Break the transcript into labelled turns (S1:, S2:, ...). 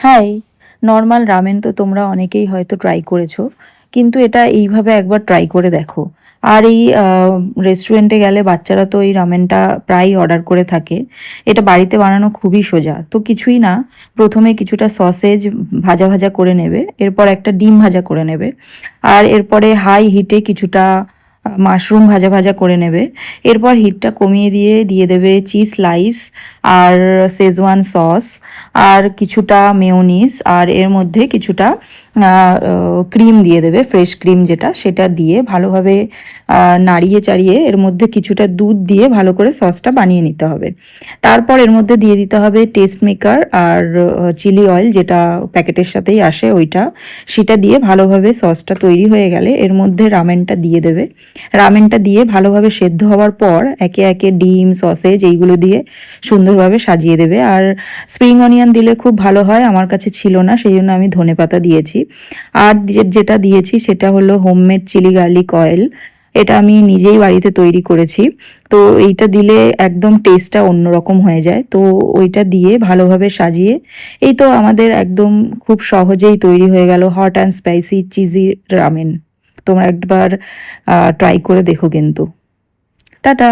S1: High! Normal ramen তো তোমরা অনেকেই হয়তো ট্রাই করেছো। কিন্তু এটা এইভাবে একবার ট্রাই করে দেখো। আর এই রেস্টুরেন্টে গেলে বাচ্চারা তো এই রামেনটা প্রায়ই অর্ডার করে থাকে। এটা বাড়িতে বানানো খুবই সোজা। তো কিছুই না, প্রথমে কিছুটা সসেজ ভাজা ভাজা করে নেবে, এরপর একটা ডিম ভাজা করে নেবে। আর এরপরে হাই হিটে কিছুটা মাশরুম ভাজা ভাজা করে নেবে। এরপর হিটটা কমিয়ে দিয়ে দিয়ে দেবে চিজ স্লাইস আর শেজওয়ান সস আর কিছুটা মেয়োনিজ, আর এর মধ্যে কিছুটা ক্রিম দিয়ে দেবে, ফ্রেশ ক্রিম যেটা, সেটা দিয়ে ভালোভাবে নাড়িয়ে চাড়িয়ে এর মধ্যে কিছুটা দুধ দিয়ে ভালো করে সসটা বানিয়ে নিতে হবে। তারপর এর মধ্যে দিয়ে দিতে হবে টেস্ট মেকার আর চিলি অয়েল, যেটা প্যাকেটের সাথেই আসে ওইটা, সেটা দিয়ে ভালোভাবে সসটা তৈরি হয়ে গেলে এর মধ্যে রামেনটা দিয়ে দেবে। রামেনটা দিয়ে ভালোভাবে সেদ্ধ হওয়ার পর একে একে ডিম, সসেজ এইগুলো দিয়ে সুন্দরভাবে সাজিয়ে দেবে। আর স্প্রিং অনিয়ন দিলে খুব ভালো হয়, আমার কাছে ছিল না, সেই জন্য আমি ধনেপাতা দিয়েছি। আর যেটা দিয়েছি সেটা হলো হোমমেড চিলি গার্লিক অয়েল। এটা আমি নিজেই বাড়িতে তৈরি করেছি। তো এইটা দিলে একদম টেস্টটা অন্যরকম হয়ে যায়। তো ওইটা দিয়ে ভালোভাবে সাজিয়ে এই তো আমাদের একদম খুব সহজেই তৈরি হয়ে গেল hot and spicy cheesy ramen. তোমরা একবার ট্রাই করে দেখো কিন্তু। টাটা।